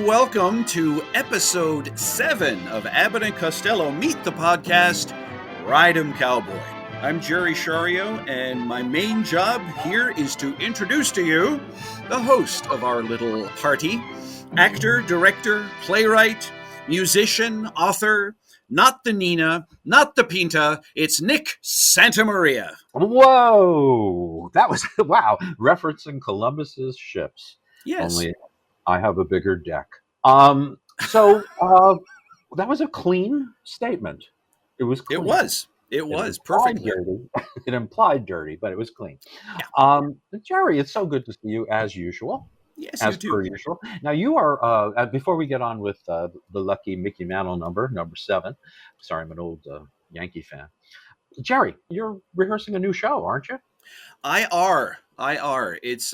welcome to episode 7 of Abbott and Costello Meet the Podcast, Ride 'em Cowboy. I'm Jerry Shario, and my main job here is to introduce to you the host of our little party, actor, director, playwright, musician, author, not the Nina, not the Pinta, it's Nick Santamaria. Whoa! That was, wow, referencing Columbus's ships. Yes. Only I have a bigger deck. So that was a clean statement. It was clean. It was perfect. Dirty. It implied dirty, but it was clean. Yeah. Jerry, it's so good to see you as usual. Yes, as you do. per usual. Now you are, before we get on with the lucky Mickey Mantle number 7. Sorry, I'm an old Yankee fan. Jerry, you're rehearsing a new show, aren't you? I are. It's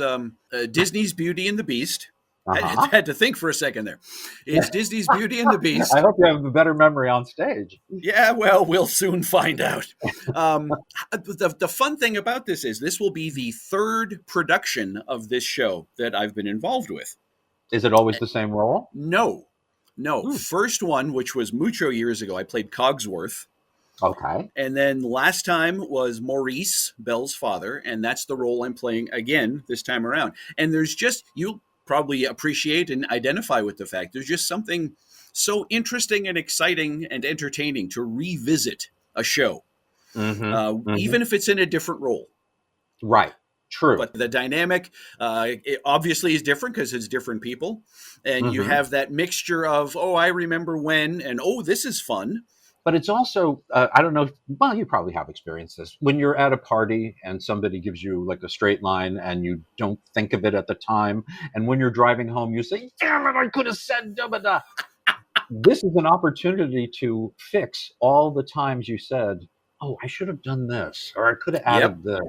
Disney's Beauty and the Beast. I had to think for a second there. It's Disney's Beauty and the Beast. I hope you have a better memory on stage. Yeah, well, we'll soon find out. The fun thing about this will be the third production of this show that I've been involved with. Is it always the same role? No. First one, which was mucho years ago, I played Cogsworth. Okay. And then last time was Maurice, Belle's father, and that's the role I'm playing again this time around. And there's just, you'll probably appreciate and identify with the fact there's just something so interesting and exciting and entertaining to revisit a show, even if it's in a different role. Right. True. But the dynamic it obviously is different because it's different people. And you have that mixture of, oh, I remember when, and oh, this is fun. But it's also, I don't know, well, you probably have experienced this. When you're at a party and somebody gives you like a straight line and you don't think of it at the time. And when you're driving home, you say, damn it, I could have said da-ba-da. This is an opportunity to fix all the times you said, oh, I should have done this, or I could have added this,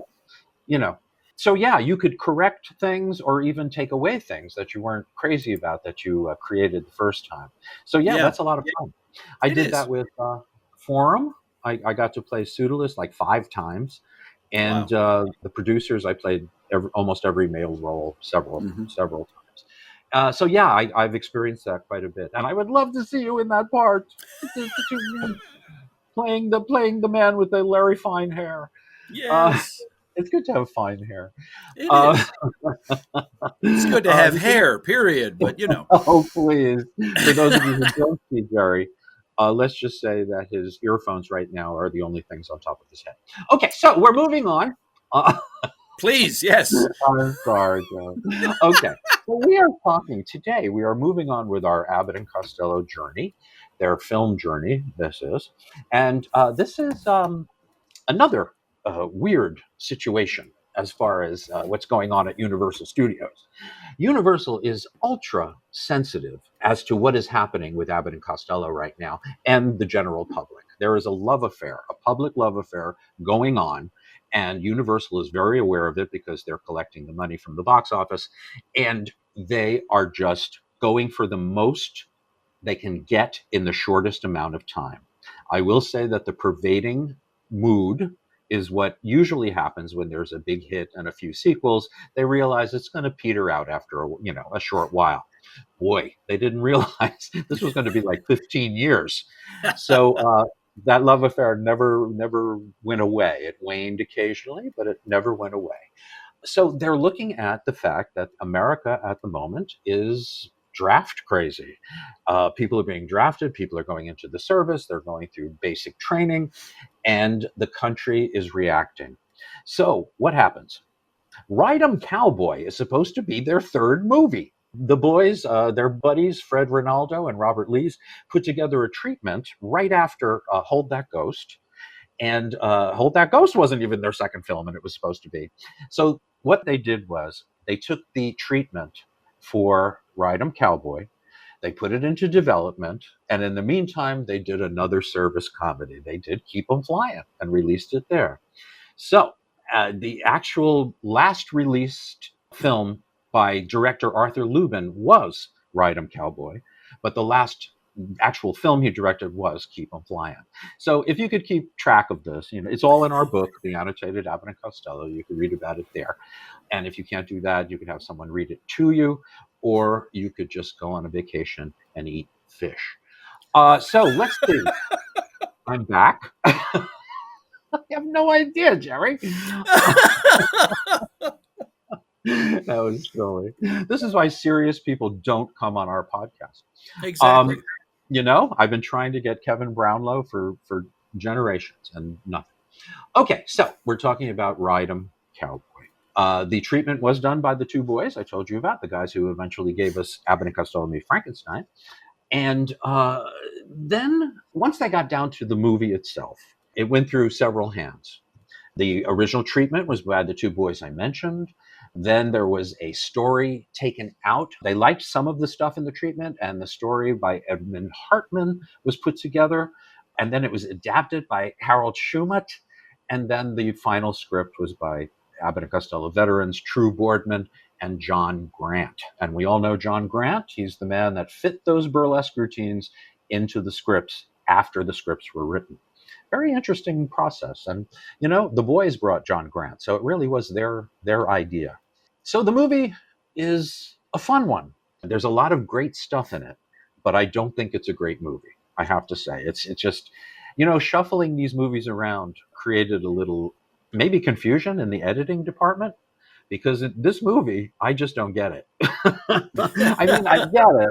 So yeah, you could correct things or even take away things that you weren't crazy about that you created the first time. So yeah, that's a lot of fun. I did that with Forum. I got to play Pseudolus like 5 times. And the producers, I played almost every male role several times. So yeah, I've experienced that quite a bit. And I would love to see you in that part. playing the man with the Larry Fine hair. Yes. It's good to have fine hair. It is. It's good to have hair, period. But, Oh, please. For those of you who don't see Jerry, let's just say that his earphones right now are the only things on top of his head. Okay, so we're moving on. Please, yes. I'm sorry, Joe. Okay, so we are talking today. We are moving on with our Abbott and Costello journey, their film journey, this is. And this is another weird situation as far as what's going on at Universal Studios. Universal is ultra sensitive as to what is happening with Abbott and Costello right now and the general public. There is a love affair, a public love affair going on, and Universal is very aware of it because they're collecting the money from the box office, and they are just going for the most they can get in the shortest amount of time. I will say that the pervading mood is what usually happens when there's a big hit and a few sequels. They realize it's going to peter out after a short while. Boy, they didn't realize this was going to be like 15 years. So that love affair never went away. It waned occasionally, but it never went away. So they're looking at the fact that America at the moment is draft crazy. People are being drafted. People are going into the service. They're going through basic training, and the country is reacting. So what happens? Ride 'em Cowboy is supposed to be their third movie. The boys, their buddies, Fred Ronaldo and Robert Lees, put together a treatment right after Hold That Ghost. And Hold That Ghost wasn't even their second film, and it was supposed to be. So what they did was they took the treatment for Ride 'em Cowboy, they put it into development, and in the meantime, they did another service comedy. They did Keep 'em Flying and released it there. So the actual last released film by director Arthur Lubin was Ride 'em Cowboy, but the last actual film he directed was Keep 'em Flying. So if you could keep track of this, it's all in our book, The Annotated Abbott and Costello. You can read about it there. And if you can't do that, you can have someone read it to you. or you could just go on a vacation and eat fish. So let's see. I'm back. I have no idea, Jerry. That was silly. This is why serious people don't come on our podcast. Exactly. I've been trying to get Kevin Brownlow for generations and nothing. Okay, so we're talking about Ride 'em Cowboy. The treatment was done by the two boys I told you about, the guys who eventually gave us Abbott and Costello Meet Frankenstein. And then once they got down to the movie itself, it went through several hands. The original treatment was by the two boys I mentioned. Then there was a story taken out. They liked some of the stuff in the treatment, and the story by Edmund Hartman was put together. And then it was adapted by Harold Schumett. And then the final script was by Abbott and Costello veterans True Boardman and John Grant. And we all know John Grant. He's the man that fit those burlesque routines into the scripts after the scripts were written. Very interesting process. And, the boys brought John Grant, so it really was their idea. So the movie is a fun one. There's a lot of great stuff in it, but I don't think it's a great movie, I have to say. It's just, shuffling these movies around created a little, maybe confusion in the editing department, because in this movie, I just don't get it. I mean, I get it,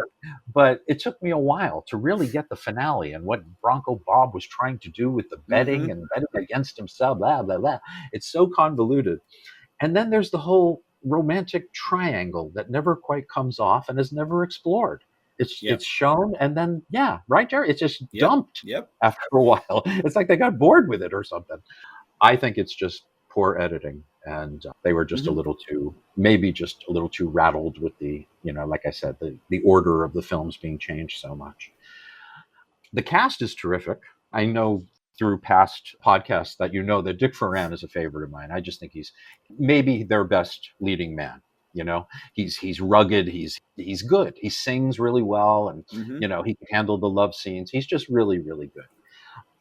but it took me a while to really get the finale and what Bronco Bob was trying to do with the betting and betting against himself, blah, blah, blah. It's so convoluted. And then there's the whole romantic triangle that never quite comes off and is never explored. It's shown and then, right, Jerry? It's just dumped after a while. It's like they got bored with it or something. I think it's just poor editing. And they were just a little too rattled with the, like I said, the order of the films being changed so much. The cast is terrific. I know through past podcasts that that Dick Foran is a favorite of mine. I just think he's maybe their best leading man. He's rugged. He's good. He sings really well, and he can handle the love scenes. He's just really, really good.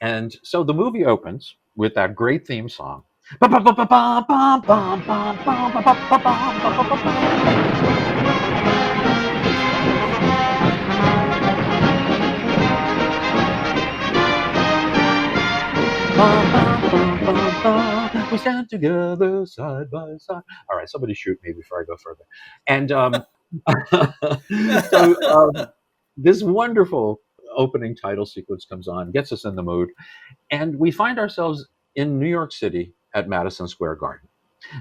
And so the movie opens with that great theme song. We stand together side by side. All right, somebody shoot me before I go further. And so this wonderful opening title sequence comes on, gets us in the mood, and we find ourselves in New York City at Madison Square Garden.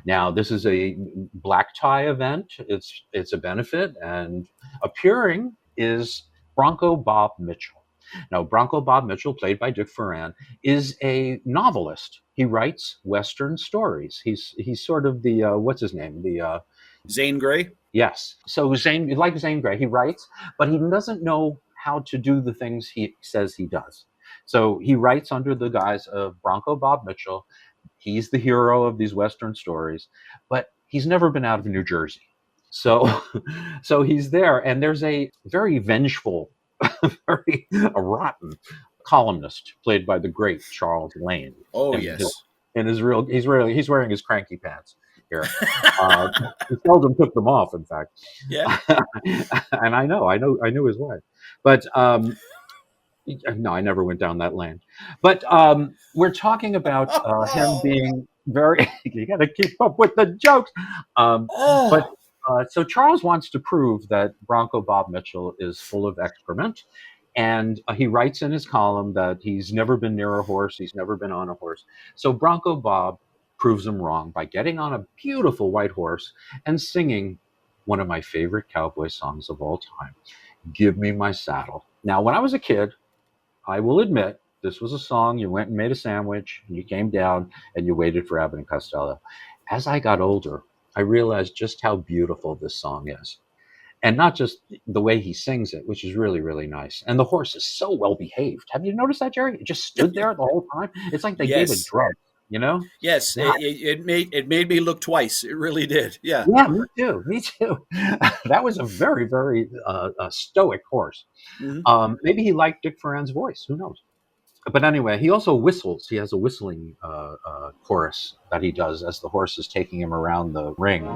Now, this is a black tie event. It's a benefit, and appearing is Bronco Bob Mitchell. Now, Bronco Bob Mitchell, played by Dick Foran, is a novelist. He writes Western stories. He's sort of the, what's his name? The Zane Grey? Yes. So Zane Grey, he writes, but he doesn't know how to do the things he says he does. So he writes under the guise of Bronco Bob Mitchell. He's the hero of these Western stories, but he's never been out of New Jersey. So he's there, and there's a very vengeful, very rotten columnist played by the great Charles Lane. Oh, yes. He's wearing his cranky pants here. He seldom took them off, in fact. Yeah. And I knew his wife, but no, I never went down that lane. But we're talking about him being very. You got to keep up with the jokes. But so Charles wants to prove that Bronco Bob Mitchell is full of excrement, and he writes in his column that he's never been near a horse, he's never been on a horse. So Bronco Bob proves him wrong by getting on a beautiful white horse and singing one of my favorite cowboy songs of all time, "Give Me My Saddle." Now, when I was a kid, I will admit, this was a song you went and made a sandwich, and you came down and you waited for Abbott and Costello. As I got older, I realized just how beautiful this song is. And not just the way he sings it, which is really, really nice. And the horse is so well behaved. Have you noticed that, Jerry? It just stood there the whole time. It's like they gave it drugs, Yes, yeah. It made me look twice. It really did. Yeah. Yeah, me too. That was a very, very stoic horse. Mm-hmm. Maybe he liked Dick Foran's voice. Who knows? But anyway, he also whistles. He has a whistling chorus that he does as the horse is taking him around the ring.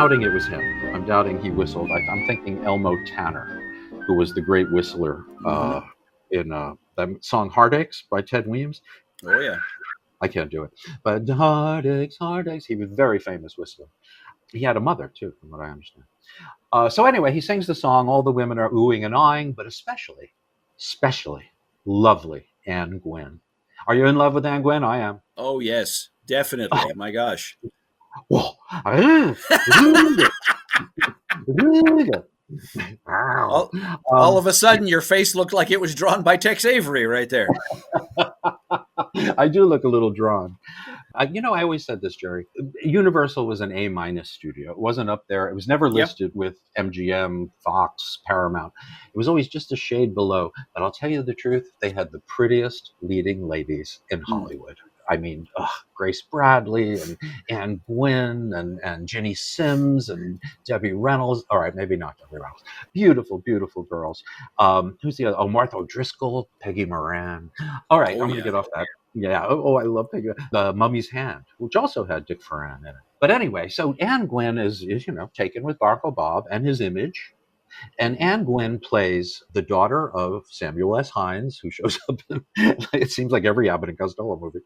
doubting it was him. I'm doubting he whistled. I'm thinking Elmo Tanner, who was the great whistler in that song Heartaches by Ted Weems. Oh, yeah. I can't do it. But Heartaches, Heartaches. He was a very famous whistler. He had a mother, too, from what I understand. So anyway, he sings the song. All the women are oohing and eyeing, but especially lovely Anne Gwynn. Are you in love with Anne Gwynn? I am. Oh, yes, definitely. My gosh. Whoa. All of a sudden, your face looked like it was drawn by Tex Avery right there. I do look a little drawn. I always said this, Jerry. Universal was an A- studio. It wasn't up there. It was never listed with MGM, Fox, Paramount. It was always just a shade below. But I'll tell you the truth, they had the prettiest leading ladies in Hollywood. I mean, Grace Bradley and Anne Gwynn and Ginny Sims and Debbie Reynolds. All right, maybe not Debbie Reynolds. Beautiful, beautiful girls. Who's the other? Oh, Martha O'Driscoll, Peggy Moran. All right, I'm going to get off that. Yeah. Oh, I love Peggy. The Mummy's Hand, which also had Dick Ferran in it. But anyway, so Anne Gwynn is taken with Barco Bob and his image. And Anne Gwynn plays the daughter of Samuel S. Hines, who shows up in, it seems like every Abbott and Costello movie.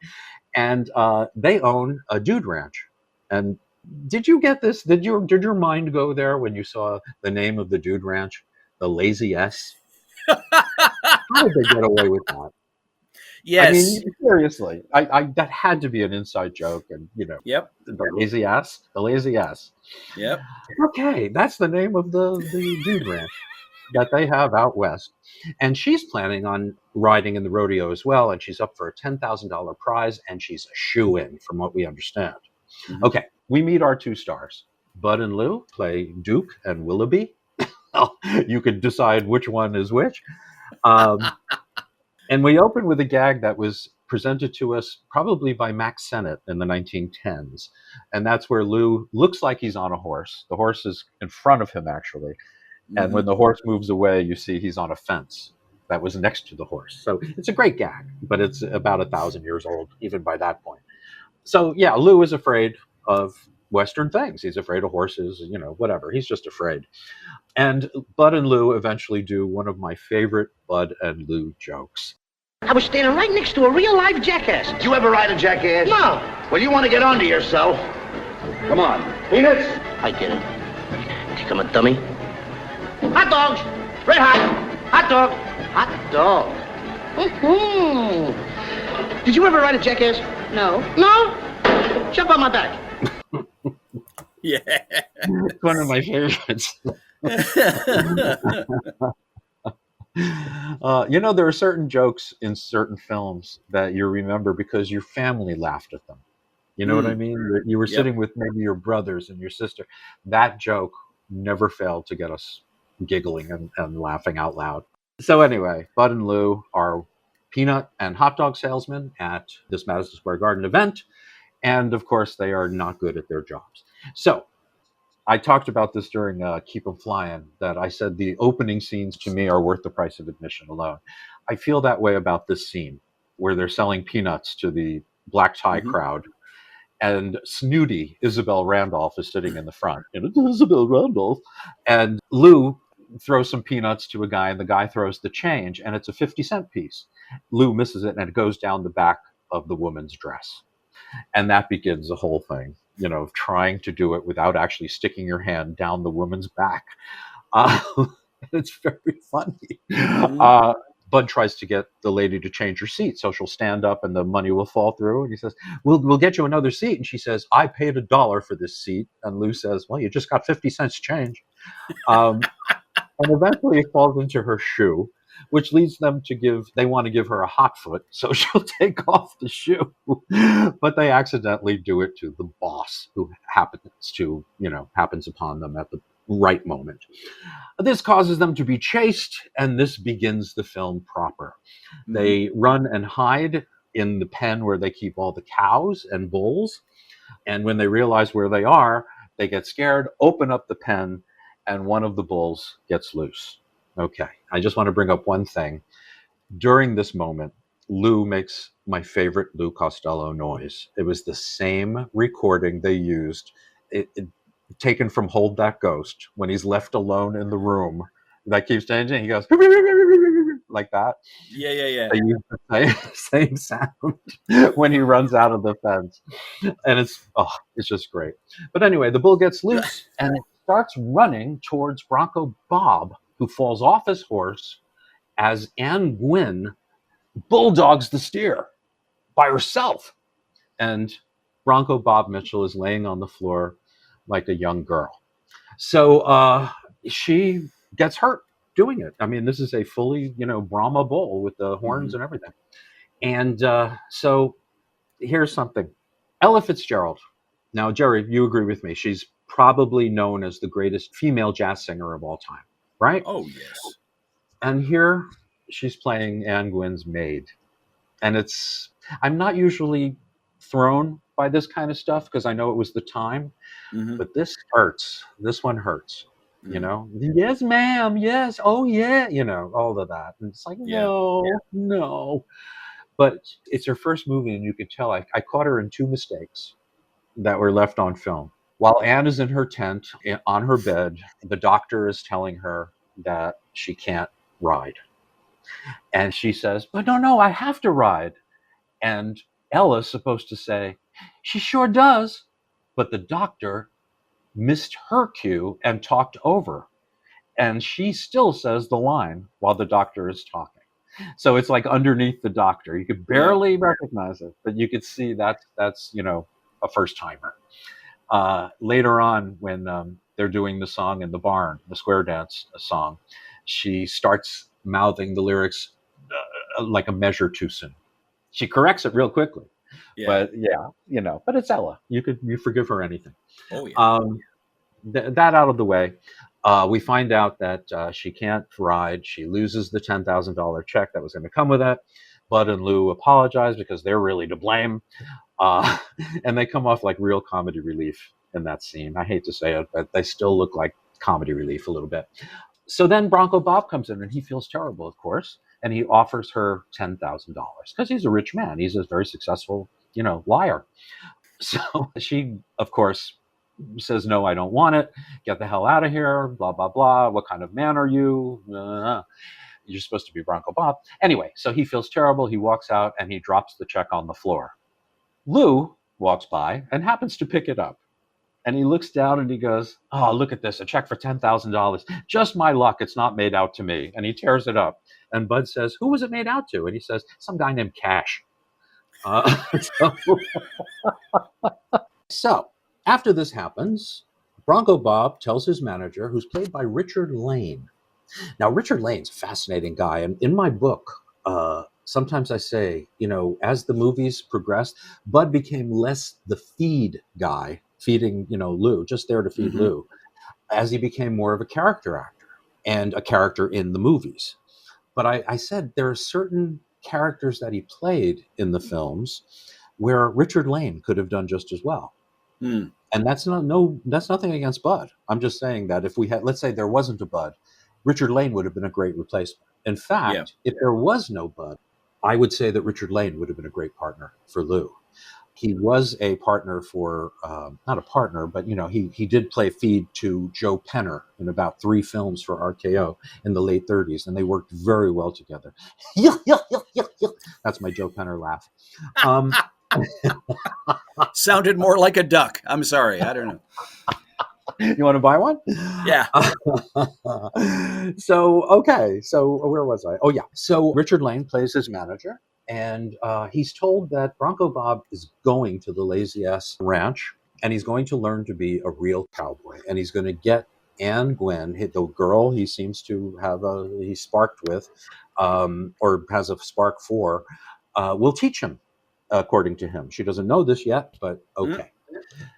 And they own a dude ranch. And did you get this? Did your mind go there when you saw the name of the dude ranch, the Lazy S? How did they get away with that? Yes. I mean, seriously, I that had to be an inside joke, and Yep. The Lazy S. Yep. Okay, that's the name of the dude ranch that they have out west, and she's planning on riding in the rodeo as well, and she's up for a $10,000 prize, and she's a shoo-in, from what we understand. Okay, we meet our two stars. Bud and Lou play Duke and Willoughby. Well, you could decide which one is which. And we open with a gag that was presented to us probably by Max Sennett in the 1910s. And that's where Lou looks like he's on a horse. The horse is in front of him, actually. And when the horse moves away, you see he's on a fence that was next to the horse. So it's a great gag, but it's about 1,000 years old, even by that point. So, yeah, Lou is afraid of Western things. He's afraid of horses, whatever. He's just afraid. And Bud and Lou eventually do one of my favorite Bud and Lou jokes. I was standing right next to a real-life jackass. Did you ever ride a jackass? No. Well, you want to get onto yourself. Come on. Peanuts? I did it. Think I'm a dummy? Hot dogs! Red hot! Hot dog! Hot dog! Mm-hmm. Did you ever ride a jackass? No. No? Jump on my back. Yeah. It's one of my favorites. There are certain jokes in certain films that you remember because your family laughed at them. You know what I mean? You were sitting with maybe your brothers and your sister. That joke never failed to get us giggling and laughing out loud. So anyway, Bud and Lou are peanut and hot dog salesmen at this Madison Square Garden event. And of course, they are not good at their jobs. So I talked about this during Keep 'em Flying, that I said the opening scenes to me are worth the price of admission alone. I feel that way about this scene where they're selling peanuts to the black tie crowd. And snooty Isabel Randolph is sitting in the front. Isabel Randolph. And Lou throws some peanuts to a guy, and the guy throws the change, and it's a 50-cent piece. Lou misses it, and it goes down the back of the woman's dress. And that begins the whole thing, trying to do it without actually sticking your hand down the woman's back. It's very funny. Bud tries to get the lady to change her seat, so she'll stand up and the money will fall through. And he says, we'll get you another seat. And she says, I paid $1 for this seat. And Lou says, well, you just got 50 cents change. And eventually it falls into her shoe, which leads them to they want to give her a hot foot, so she'll take off the shoe. But they accidentally do it to the boss, who happens upon them at the right moment. This causes them to be chased, and this begins the film proper. They run and hide in the pen where they keep all the cows and bulls. And when they realize where they are, they get scared, open up the pen, and one of the bulls gets loose. Okay, I just want to bring up one thing. During this moment, Lou makes my favorite Lou Costello noise. It was the same recording they used. taken from Hold That Ghost when he's left alone in the room. That keeps changing. He goes like that. Yeah. They use the same sound when he runs out of the fence, and it's just great. But anyway, the bull gets loose and it starts running towards Bronco Bob, who falls off his horse as Anne Gwynn bulldogs the steer by herself, and Bronco Bob Mitchell is laying on the floor like a young girl. So she gets hurt doing it. I mean, this is a fully, Brahma bull with the horns and everything. And so here's something. Ella Fitzgerald. Now, Jerry, you agree with me. She's probably known as the greatest female jazz singer of all time, right? Oh, yes. And here she's playing Anne Gwynn's maid. And I'm not usually thrown by this kind of stuff because I know it was the time, but this hurts. This one hurts. Yes, ma'am. Yes. Oh, yeah. All of that. And it's like, no. But it's her first movie, and you could tell I caught her in two mistakes that were left on film. While Anne is in her tent on her bed, the doctor is telling her that she can't ride. And she says, but no, I have to ride. And Ella's supposed to say, she sure does. But the doctor missed her cue and talked over. And she still says the line while the doctor is talking. So it's like underneath the doctor. You could barely recognize it, but you could see that's a first timer. Later on, when they're doing the song in the barn, the square dance song, she starts mouthing the lyrics like a measure too soon. She corrects it real quickly. But but it's Ella. You forgive her anything. Oh yeah. That out of the way, we find out that she can't ride. She loses the $10,000 check that was going to come with it. Bud and Lou apologize because they're really to blame. And they come off like real comedy relief in that scene. I hate to say it, but they still look like comedy relief a little bit. So then Bronco Bob comes in and he feels terrible, of course. And he offers her $10,000 because he's a rich man. He's a very successful, liar. So she, of course, says, no, I don't want it. Get the hell out of here. Blah, blah, blah. What kind of man are you? You're supposed to be Bronco Bob. Anyway, so he feels terrible. He walks out and he drops the check on the floor. Lou walks by and happens to pick it up. And he looks down and he goes, oh, look at this, a check for $10,000. Just my luck, it's not made out to me. And he tears it up. And Bud says, who was it made out to? And he says, some guy named Cash. So after this happens, Bronco Bob tells his manager, who's played by Richard Lane. Now, Richard Lane's a fascinating guy. And in my book, sometimes I say, as the movies progressed, Bud became less the feed guy, feeding, Lou, just there to feed Lou, as he became more of a character actor and a character in the movies. But I said there are certain characters that he played in the films where Richard Lane could have done just as well. And that's nothing against Bud. I'm just saying that if we had, let's say there wasn't a Bud, Richard Lane would have been a great replacement. In fact, if there was no Bud, I would say that Richard Lane would have been a great partner for Lou. He was a partner for, not a partner, but, he did play feed to Joe Penner in about 3 films for RKO in the late 30s, and they worked very well together. That's my Joe Penner laugh. Sounded more like a duck. I'm sorry. I don't know. You want to buy one? Yeah. So where was I? Oh, yeah. So Richard Lane plays his manager. And he's told that Bronco Bob is going to the Lazy Ass Ranch, and he's going to learn to be a real cowboy. And he's going to get Anne Gwynn, the girl he seems to have he's sparked with, or has a spark for, will teach him, according to him. She doesn't know this yet, but okay.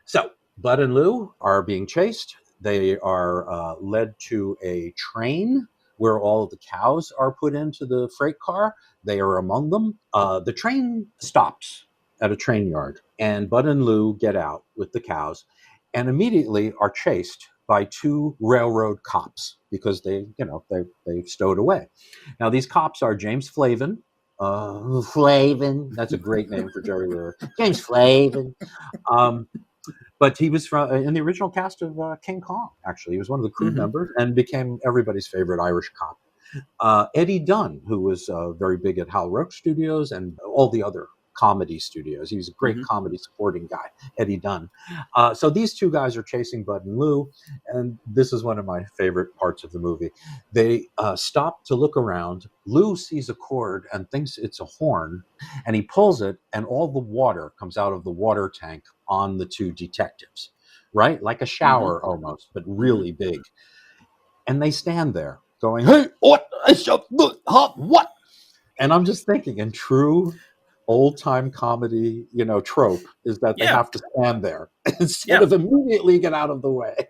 So Bud and Lou are being chased. They are led to a train where all of the cows are put into the freight car. They are among them. The train stops at a train yard, and Bud and Lou get out with the cows and immediately are chased by 2 railroad cops because they've stowed away. Now, these cops are James Flavin. Flavin, that's a great name for Jerry Lewis. James Flavin. But he was in the original cast of King Kong, actually. He was one of the crew Mm-hmm. members and became everybody's favorite Irish cop. Eddie Dunn, who was very big at Hal Roach Studios and all the other comedy studios. He was a great Mm-hmm. comedy supporting guy, Eddie Dunn. So these two guys are chasing Bud and Lou, and this is one of my favorite parts of the movie. They stop to look around. Lou sees a cord and thinks it's a horn, and he pulls it, and all the water comes out of the water tank on the two detectives, right? Like a shower almost, but really big. And they stand there going, "Hey, what? What?" And I'm just thinking, in true old-time comedy, trope is that they Yeah. have to stand there instead Yeah. of immediately get out of the way.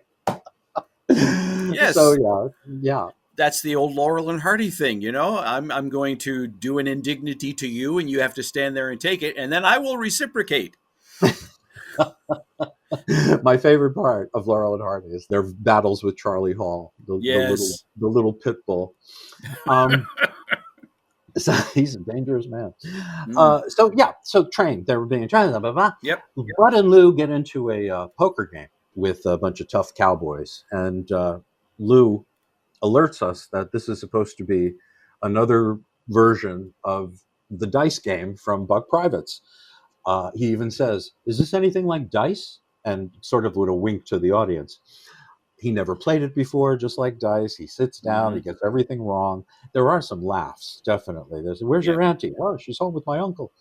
Yes. So yeah. That's the old Laurel and Hardy thing, I'm going to do an indignity to you, and you have to stand there and take it, and then I will reciprocate. My favorite part of Laurel and Hardy is their battles with Charlie Hall, the little pit bull. So he's a dangerous man. So trained. They were being trained. Blah, blah, blah. Yep. Bud and Lou get into a poker game with a bunch of tough cowboys, and Lou alerts us that this is supposed to be another version of the dice game from Buck Privates. He even says, "Is this anything like dice?" And sort of with a wink to the audience. He never played it before, just like dice. He sits down, he gets everything wrong. There are some laughs, definitely. Where's your auntie? Oh, she's home with my uncle.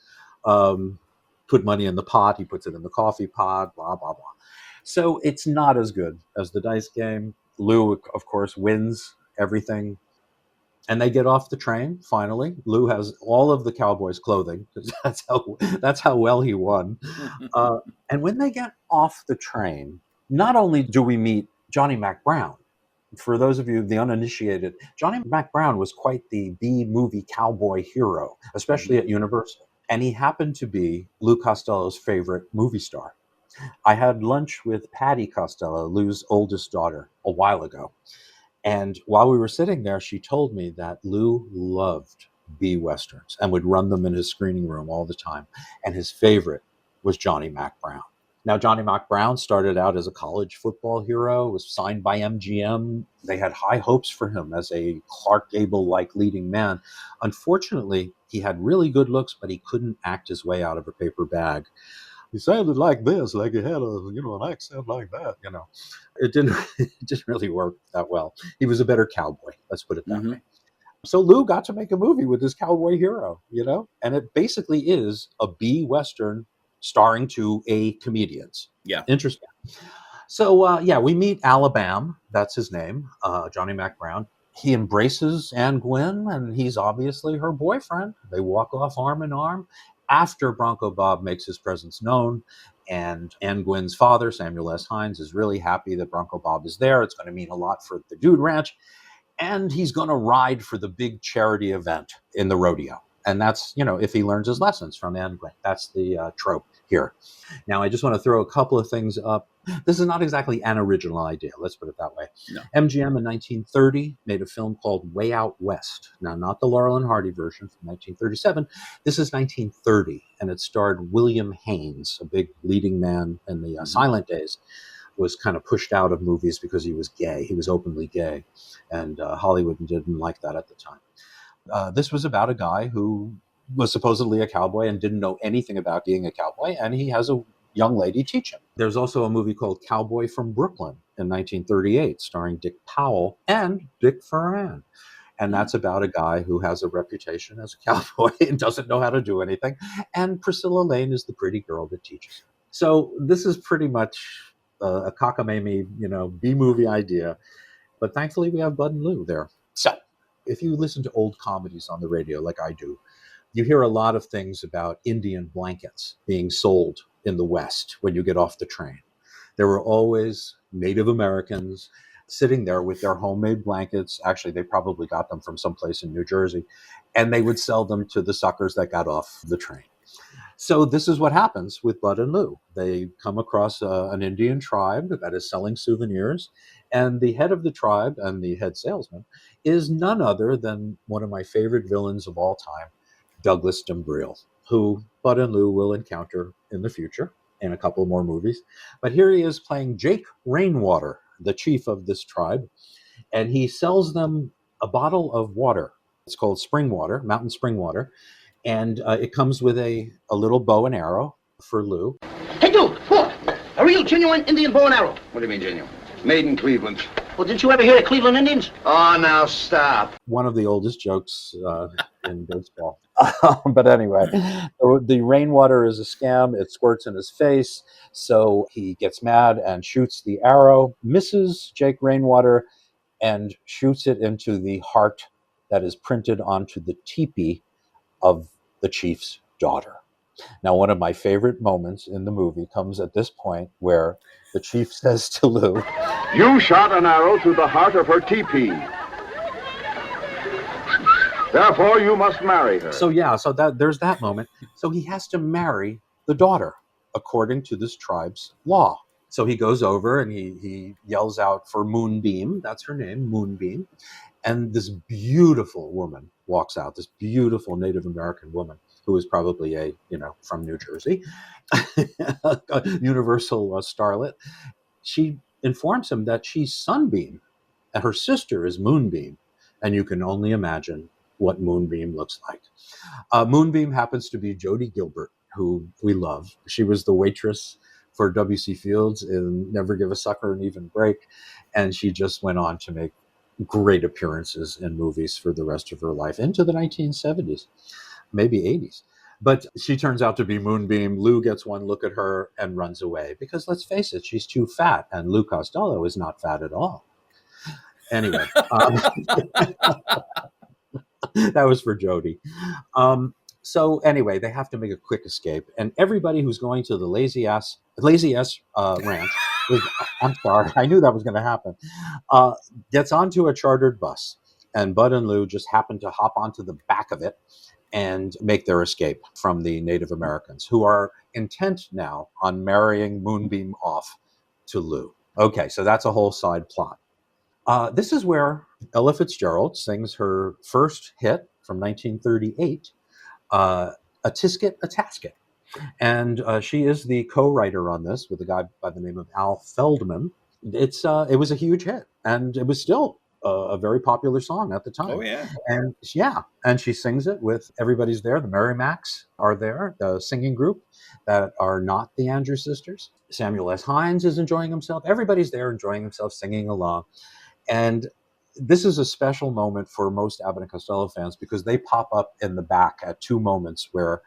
Put money in the pot, he puts it in the coffee pot, blah, blah, blah. So it's not as good as the dice game. Lou, of course, wins everything. And they get off the train, finally. Lou has all of the cowboys' clothing, because that's how well he won. And when they get off the train, not only do we meet Johnny Mac Brown. For those of you, the uninitiated, Johnny Mac Brown was quite the B-movie cowboy hero, especially at Universal. And he happened to be Lou Costello's favorite movie star. I had lunch with Patty Costello, Lou's oldest daughter, a while ago. And while we were sitting there, she told me that Lou loved B-Westerns and would run them in his screening room all the time. And his favorite was Johnny Mac Brown. Now, Johnny Mac Brown started out as a college football hero, was signed by MGM. They had high hopes for him as a Clark Gable-like leading man. Unfortunately, he had really good looks, but he couldn't act his way out of a paper bag. He sounded like this, like he had an accent like that, It didn't really work that well. He was a better cowboy, let's put it that way. So Lou got to make a movie with this cowboy hero, and it basically is a B-Western starring two A comedians. Yeah. Interesting. So, we meet Alabama. That's his name, Johnny Mac Brown. He embraces Ann Gwynn, and he's obviously her boyfriend. They walk off arm in arm after Bronco Bob makes his presence known. And Ann Gwynn's father, Samuel S. Hines, is really happy that Bronco Bob is there. It's going to mean a lot for the Dude Ranch. And he's going to ride for the big charity event in the rodeo. And that's, if he learns his lessons from Ann Gwynn. That's the trope here. Now, I just want to throw a couple of things up. This is not exactly an original idea. Let's put it that way. No. MGM in 1930 made a film called Way Out West. Now, not the Laurel and Hardy version from 1937. This is 1930, and it starred William Haynes, a big leading man in the silent days. Was kind of pushed out of movies because he was gay. He was openly gay, and Hollywood didn't like that at the time. This was about a guy who was supposedly a cowboy and didn't know anything about being a cowboy, and he has a young lady teach him. There's also a movie called Cowboy from Brooklyn in 1938, starring Dick Powell and Dick Ferran. And that's about a guy who has a reputation as a cowboy and doesn't know how to do anything. And Priscilla Lane is the pretty girl that teaches him. So this is pretty much a cockamamie, B-movie idea. But thankfully, we have Bud and Lou there. So if you listen to old comedies on the radio like I do, you hear a lot of things about Indian blankets being sold in the West when you get off the train. There were always Native Americans sitting there with their homemade blankets. Actually, they probably got them from someplace in New Jersey, and they would sell them to the suckers that got off the train. So this is what happens with Bud and Lou. They come across an Indian tribe that is selling souvenirs, and the head of the tribe and the head salesman is none other than one of my favorite villains of all time, Douglas Dumbrille, who Bud and Lou will encounter in the future. in a couple more movies. But here he is playing Jake Rainwater, the chief of this tribe, and he sells them a bottle of water. It's called spring water, mountain spring water, and it comes with a little bow and arrow for Lou. Hey, Duke, look, a real genuine Indian bow and arrow. What do you mean, genuine? Made in Cleveland. Well, didn't you ever hear of Cleveland Indians? Oh, now stop. One of the oldest jokes in baseball. But anyway, the rainwater is a scam. It squirts in his face. So he gets mad and shoots the arrow, misses Jake Rainwater, and shoots it into the heart that is printed onto the teepee of the chief's daughter. Now, one of my favorite moments in the movie comes at this point where the chief says to Lou, You shot an arrow through the heart of her teepee. Therefore, you must marry her. So there's that moment. So he has to marry the daughter according to this tribe's law. So he goes over and he yells out for Moonbeam. That's her name, Moonbeam. And this beautiful woman walks out, this beautiful Native American woman who is probably from New Jersey, a universal starlet. She informs him that she's Sunbeam and her sister is Moonbeam. And you can only imagine what Moonbeam looks like. Moonbeam happens to be Jody Gilbert, who we love. She was the waitress for W.C. Fields in Never Give a Sucker an Even Break. And she just went on to make great appearances in movies for the rest of her life into the 1970s, maybe 80s. But she turns out to be Moonbeam. Lou gets one look at her and runs away because, let's face it, she's too fat. And Lou Costello is not fat at all. Anyway, that was for Jody. So anyway, they have to make a quick escape. And everybody who's going to the Lazy S Ranch, I'm sorry, I knew that was going to happen, gets onto a chartered bus. And Bud and Lou just happen to hop onto the back of it and make their escape from the Native Americans, who are intent now on marrying Moonbeam off to Lou. Okay, so that's a whole side plot. This is where Ella Fitzgerald sings her first hit from 1938, A Tisket, a Tasket. And she is the co-writer on this with a guy by the name of Al Feldman. It was a huge hit, and it was still a very popular song at the time. Oh, yeah. And she sings it with everybody's there. The Merrimacs are there, the singing group that are not the Andrews Sisters. Samuel S. Hines is enjoying himself. Everybody's there enjoying themselves, singing along. And this is a special moment for most Abbott and Costello fans because they pop up in the back at two moments where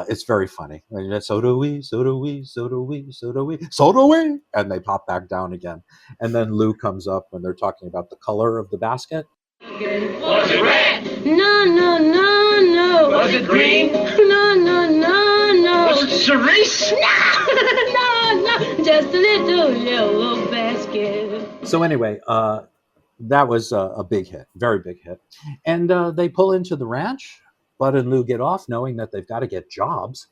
it's very funny. So do we, so do we, so do we, so do we, so do we. And they pop back down again. And then Lou comes up when they're talking about the color of the basket. Was it red? No, no, no, no. Was it green? No, no, no, no. Was it cerise? No, no, just a little yellow basket. So anyway, that was a big hit, very big hit. And they pull into the ranch. Bud and Lou get off knowing that they've got to get jobs.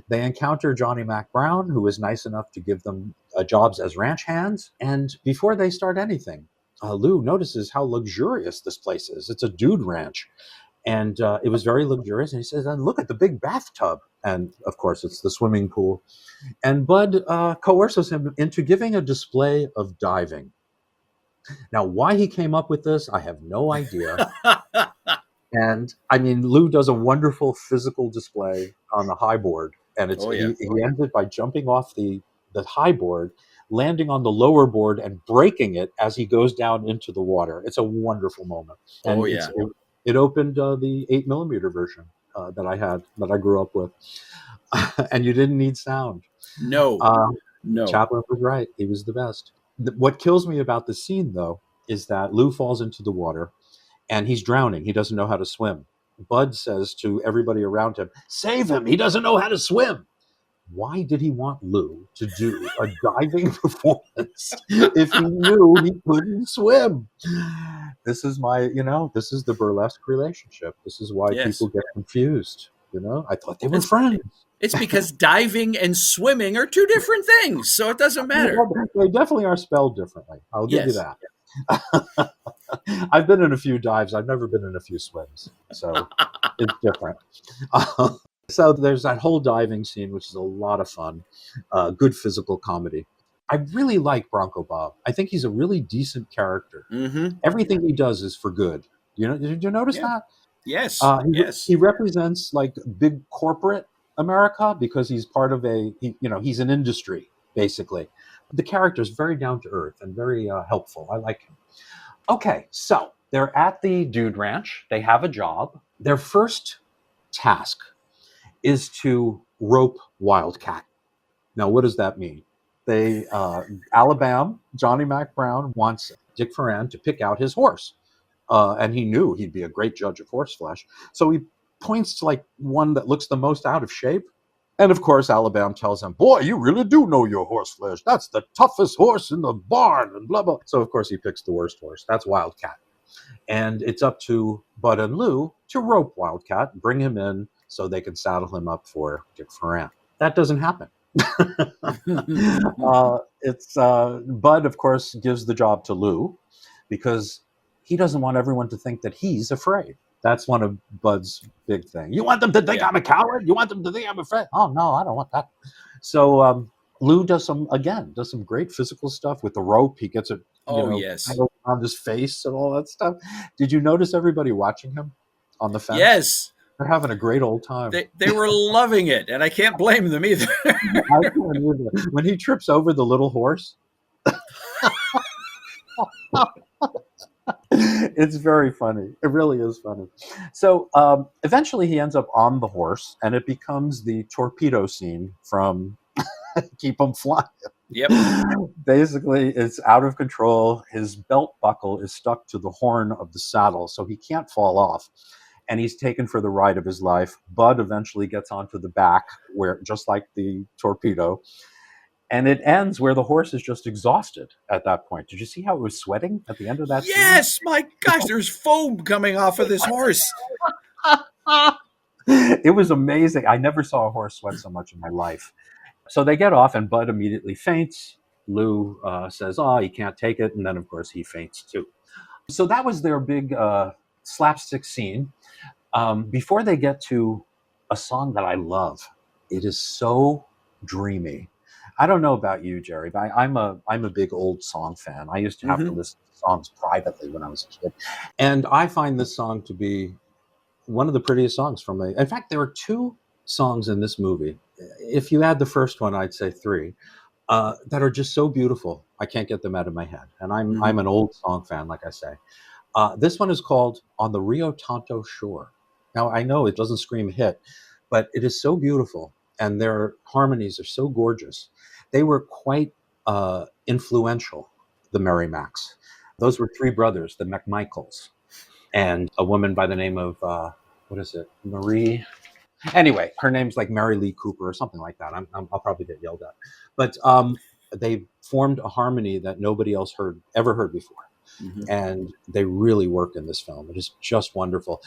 They encounter Johnny Mac Brown, who is nice enough to give them jobs as ranch hands. And before they start anything, Lou notices how luxurious this place is. It's a dude ranch. And it was very luxurious. And he says, and look at the big bathtub. And of course, it's the swimming pool. And Bud coerces him into giving a display of diving. Now, why he came up with this, I have no idea. And I mean, Lou does a wonderful physical display on the high board. And he ends it by jumping off the high board, landing on the lower board and breaking it as he goes down into the water. It's a wonderful moment. And it opened the 8mm version that I grew up with. And you didn't need sound. No. Chaplin was right. He was the best. What kills me about the scene, though, is that Lou falls into the water and he's drowning. He doesn't know how to swim. Bud says to everybody around him, save him. He doesn't know how to swim. Why did he want Lou to do a diving performance if he knew he couldn't swim? This is this is the burlesque relationship. This is why people get confused. I thought they were friends. It's because diving and swimming are two different things, so it doesn't matter. They definitely are spelled differently. I'll give you that. I've been in a few dives. I've never been in a few swims, so it's different. So there's that whole diving scene, which is a lot of fun. Good physical comedy. I really like Bronco Bob. I think he's a really decent character. Mm-hmm. Everything he does is for good. Did you notice Yeah. that? Yes. Yes. He represents like big corporate America because he's part of he's an industry basically. The character is very down to earth and very helpful. I like him. Okay, so they're at the Dude Ranch. They have a job. Their first task is to rope Wildcat. Now, what does that mean? Alabama, Johnny Mac Brown wants Dick Ferran to pick out his horse. And he knew he'd be a great judge of horseflesh. So he points to like one that looks the most out of shape. And of course, Alabama tells him, boy, you really do know your horseflesh. That's the toughest horse in the barn and blah, blah. So of course he picks the worst horse. That's Wildcat. And it's up to Bud and Lou to rope Wildcat, bring him in so they can saddle him up for Dick Ferran. That doesn't happen. Bud, of course, gives the job to Lou because he doesn't want everyone to think that he's afraid. That's one of Bud's big things. You want them to think I'm a coward? You want them to think I'm afraid? Oh, no, I don't want that. So Lou does some great physical stuff with the rope. He gets it yes, around his face and all that stuff. Did you notice everybody watching him on the fence? Yes. They're having a great old time. They were loving it, and I can't blame them either. When he trips over the little horse, it's very funny. It really is funny. So eventually he ends up on the horse, and it becomes the torpedo scene from Keep 'em Flying. Yep. Basically, it's out of control. His belt buckle is stuck to the horn of the saddle, so he can't fall off. And he's taken for the ride of his life. Bud eventually gets onto the back, where just like the torpedo. And it ends where the horse is just exhausted at that point. Did you see how it was sweating at the end of that scene? Yes, my gosh, there's foam coming off of this horse. It was amazing. I never saw a horse sweat so much in my life. So they get off, and Bud immediately faints. Lou says, oh, he can't take it. And then, of course, he faints too. So that was their big slapstick scene. Before they get to a song that I love, it is so dreamy. I don't know about you, Jerry, but I'm a big old song fan. I used to have to listen to songs privately when I was a kid. And I find this song to be one of the prettiest songs in fact, there are two songs in this movie. If you add the first one, I'd say three, that are just so beautiful. I can't get them out of my head. And I'm an old song fan, like I say. This one is called On the Rio Tonto Shore. Now, I know it doesn't scream hit, but it is so beautiful, and their harmonies are so gorgeous. They were quite influential, the Merrimacs. Those were three brothers, the McMichaels, and a woman by the name of, Marie? Anyway, her name's like Mary Lee Cooper or something like that. I'll probably get yelled at. But they formed a harmony that nobody else ever heard before. And they really work in this film. It is just wonderful.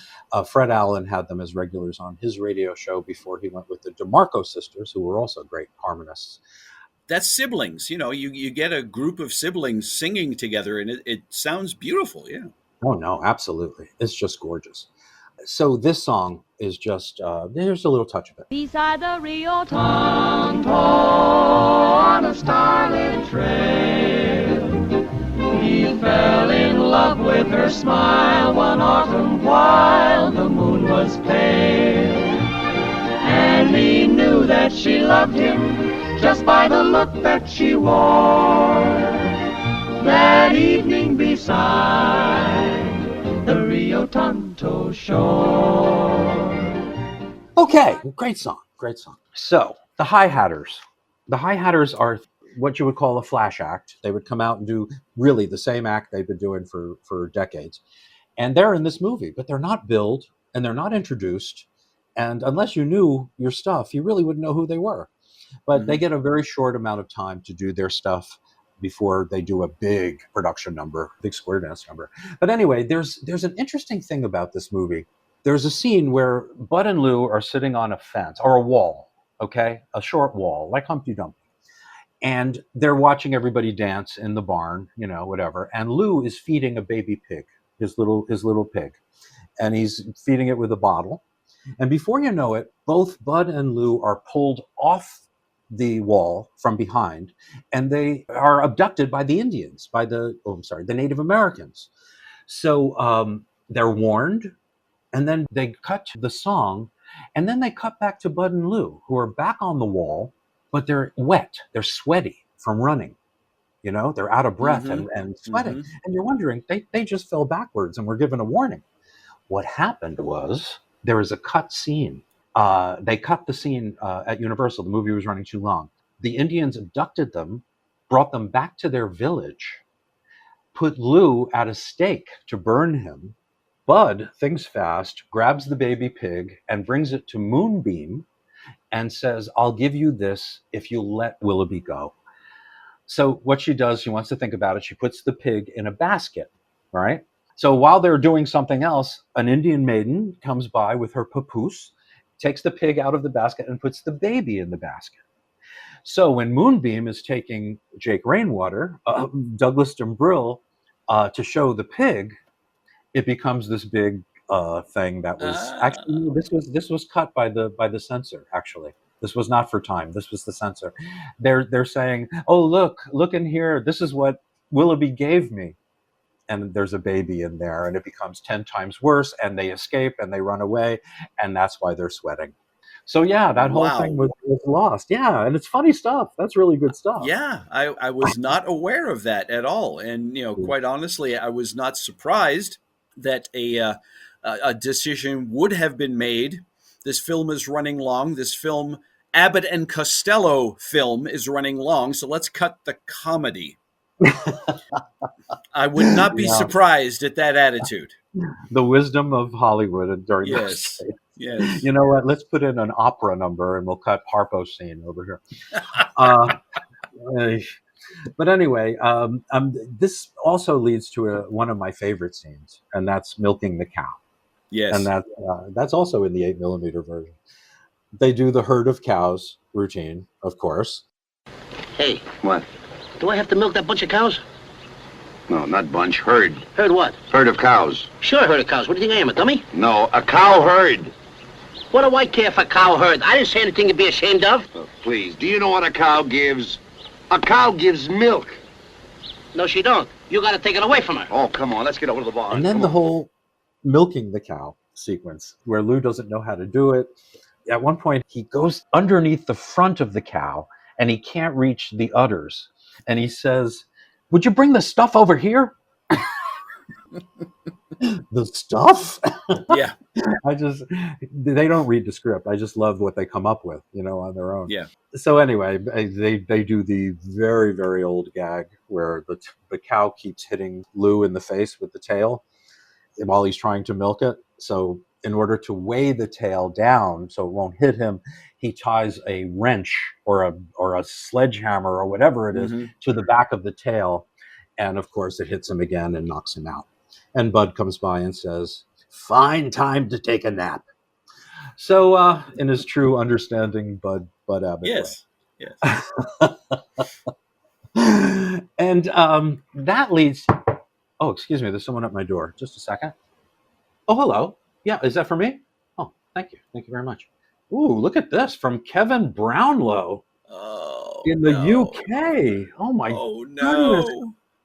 Fred Allen had them as regulars on his radio show before he went with the DeMarco sisters, who were also great harmonists. That's siblings. You get a group of siblings singing together, and it sounds beautiful. Yeah. Oh, no, absolutely. It's just gorgeous. So this song is just, there's a little touch of it. Beside the Rio Tonto on a starlit trail, he fell in love with her smile one autumn while the moon was pale. And he knew that she loved him just by the look that she wore that evening beside the Rio Tonto shore. Okay, great song. So the High Hatters are what you would call a flash act. They would come out and do really the same act they've been doing for decades. And they're in this movie, but they're not billed and they're not introduced. And unless you knew your stuff, you really wouldn't know who they were. But they get a very short amount of time to do their stuff before they do a big production number, big square dance number. But anyway, there's an interesting thing about this movie. There's a scene where Bud and Lou are sitting on a fence or a wall, okay? A short wall, like Humpty Dumpty. And they're watching everybody dance in the barn, whatever. And Lou is feeding a baby pig, his little pig. And he's feeding it with a bottle. And before you know it, both Bud and Lou are pulled off the wall from behind, and they are abducted by the Indians, the Native Americans. So they're warned, and then they cut to the song, and then they cut back to Bud and Lou, who are back on the wall, but they're wet, they're sweaty from running. They're out of breath and sweating. And you're wondering, they just fell backwards and were given a warning. What happened was there was a cut scene. They cut the scene at Universal. The movie was running too long. The Indians abducted them, brought them back to their village, put Lou at a stake to burn him. Bud thinks fast, grabs the baby pig and brings it to Moonbeam and says, "I'll give you this if you let Willoughby go." So what she does, she wants to think about it. She puts the pig in a basket, right? So while they're doing something else, an Indian maiden comes by with her papoose, takes the pig out of the basket and puts the baby in the basket. So when Moonbeam is taking Jake Rainwater, Douglas Dumbrill, to show the pig, it becomes this big thing that was actually this was cut by the censor. Actually, this was not for time. This was the censor. They're saying, "Oh, look in here. This is what Willoughby gave me." And there's a baby in there, and it becomes 10 times worse, and they escape and they run away, and that's why they're sweating. So yeah, that whole thing was lost. Yeah, and it's funny stuff. That's really good stuff. Yeah, I was not aware of that at all, and quite honestly, I was not surprised that a decision would have been made. This film is running long. This film, Abbott and Costello film, is running long. So let's cut the comedy. I would not be surprised at that attitude. The wisdom of Hollywood during yes. this. Yes. You know what? Let's put in an opera number, and we'll cut Harpo's scene over here. But anyway, this also leads to one of my favorite scenes, and that's milking the cow. Yes. And that's also in the 8mm version. They do the herd of cows routine, of course. Hey. What? Do I have to milk that bunch of cows? No, not bunch. Herd. Herd what? Herd of cows. Sure, herd of cows. What do you think I am, a dummy? No, a cow herd. What do I care for cow herd? I didn't say anything to be ashamed of. Oh, please, do you know what a cow gives? A cow gives milk. No, she don't. You got to take it away from her. Oh, come on, let's get over to the barn. And then the whole milking the cow sequence, where Lou doesn't know how to do it. At one point, he goes underneath the front of the cow, and he can't reach the udders. And he says, "Would you bring the stuff over here?" The stuff? Yeah. They don't read the script. I just love what they come up with, on their own. Yeah. So anyway, they do the very, very old gag where the cow keeps hitting Lou in the face with the tail while he's trying to milk it. So in order to weigh the tail down so it won't hit him, he ties a wrench or a sledgehammer or whatever it is to the back of the tail. And of course, it hits him again and knocks him out. And Bud comes by and says, "Fine time to take a nap." So in his true understanding, Bud Abbott. Yes. Way. Yes. And that leads... Oh, excuse me. There's someone at my door. Just a second. Oh, hello. Yeah, is that for me? Oh, thank you. Thank you very much. Ooh, look at this from Kevin Brownlow in the UK. Oh my goodness.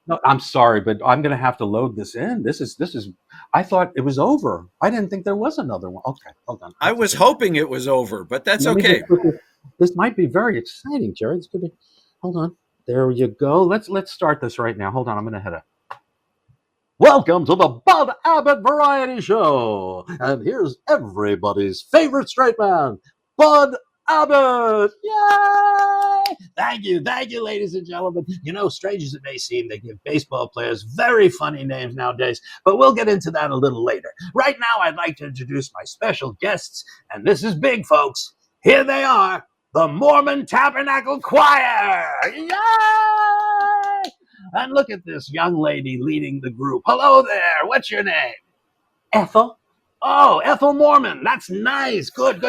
No, I'm sorry, but I'm going to have to load this in. This is. I thought it was over. I didn't think there was another one. Okay, hold on. I was hoping it was over, but that's okay. This might be very exciting, Jerry. It's going to be. Hold on. There you go. Let's start this right now. Hold on. I'm going to hit it. Welcome to the Bud Abbott Variety Show. And here's everybody's favorite straight man, Bud Abbott. Yay! Thank you, ladies and gentlemen. Strange as it may seem, they give baseball players very funny names nowadays, but we'll get into that a little later. Right now, I'd like to introduce my special guests, and this is big, folks. Here they are, the Mormon Tabernacle Choir. Yay! And look at this young lady leading the group. Hello there. What's your name? Ethel. Oh, Ethel Mormon. That's nice. Good.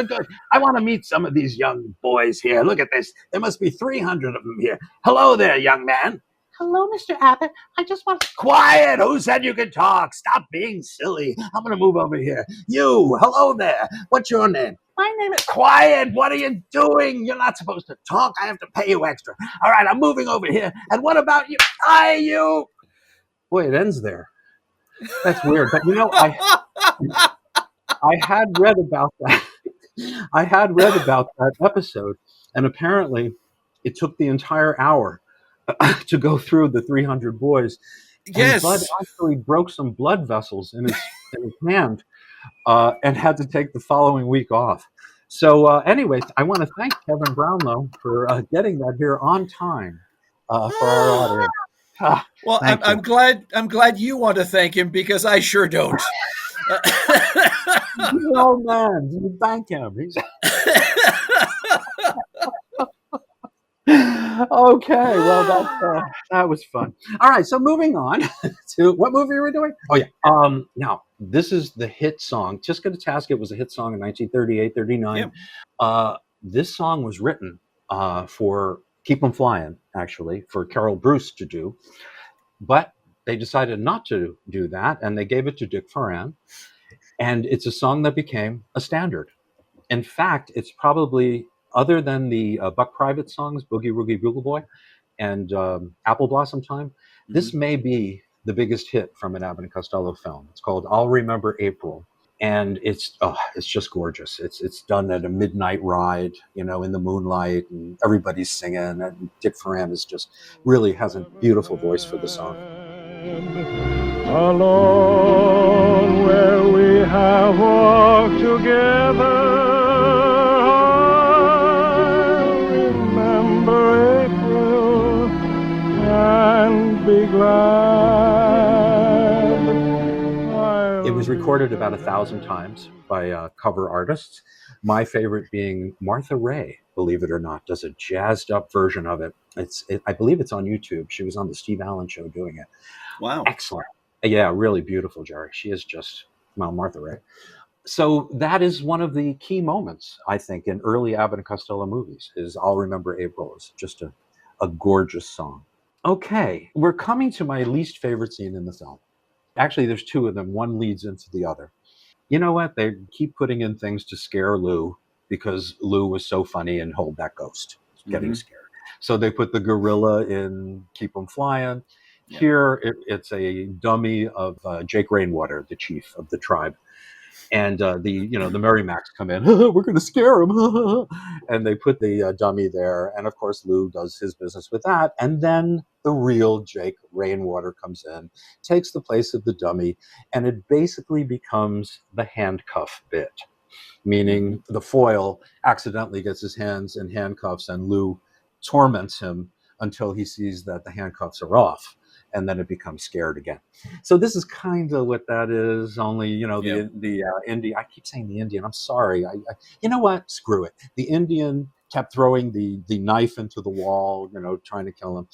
I want to meet some of these young boys here. Look at this. There must be 300 of them here. Hello there, young man. hello, Mr. Abbott. I just want... Quiet! Who said you could talk? Stop being silly. I'm going to move over here. You, hello there. What's your name? My name is... Quiet! What are you doing? You're not supposed to talk. I have to pay you extra. All right, I'm moving over here. And what about you? You... Boy, it ends there. That's weird. But I had read about that. I had read about that episode, and apparently it took the entire hour to go through the 300 boys. Yes. And Bud actually broke some blood vessels in his hand and had to take the following week off. So anyways, I want to thank Kevin Brownlow for getting that here on time for our audience. Well, I'm glad you want to thank him, because I sure don't. Oh man, you thank him. He's... Okay, well that was fun. All right, so moving on to what movie are we doing? Oh yeah, now this is the hit song. Just Gonna Task was a hit song in 1938, 39. Yep. This song was written for Keep 'Em Flying, actually, for Carol Bruce to do, but they decided not to do that, and they gave it to Dick Foran. And it's a song that became a standard. In fact, it's probably, other than the Buck Private songs, Boogie Woogie Bugle Boy and Apple Blossom Time, this may be the biggest hit from an Abbott and Costello film. It's called I'll Remember April. And it's just gorgeous. It's done at a midnight ride, in the moonlight, and everybody's singing. And Dick Foran really has a beautiful voice for the song. Alone where we have walked together, I remember April and be glad. It was recorded about 1,000 times by cover artists. My favorite being Martha Raye, believe it or not, does a jazzed up version of it. I believe it's on YouTube. She was on the Steve Allen Show doing it. Wow. Excellent. Yeah, really beautiful, Jerry. She is just, Martha Raye. So that is one of the key moments, I think, in early Abbott and Costello movies, is I'll Remember April. It's just a gorgeous song. Okay, we're coming to my least favorite scene in the film. Actually, there's two of them. One leads into the other. You know what? They keep putting in things to scare Lou, because Lou was so funny in Hold That Ghost, getting scared. So they put the gorilla in Keep 'Em Flying. Yeah. Here, it's a dummy of Jake Rainwater, the chief of the tribe. And the Merrimacs come in, we're going to scare him. And they put the dummy there. And of course, Lou does his business with that. And then the real Jake Rainwater comes in, takes the place of the dummy. And it basically becomes the handcuff bit, meaning the foil accidentally gets his hands in handcuffs, and Lou torments him until he sees that the handcuffs are off. And then it becomes scared again. So this is kind of what that is. Only, the Indian. I keep saying the Indian. I'm sorry. You know what? Screw it. The Indian kept throwing the knife into the wall, trying to kill him.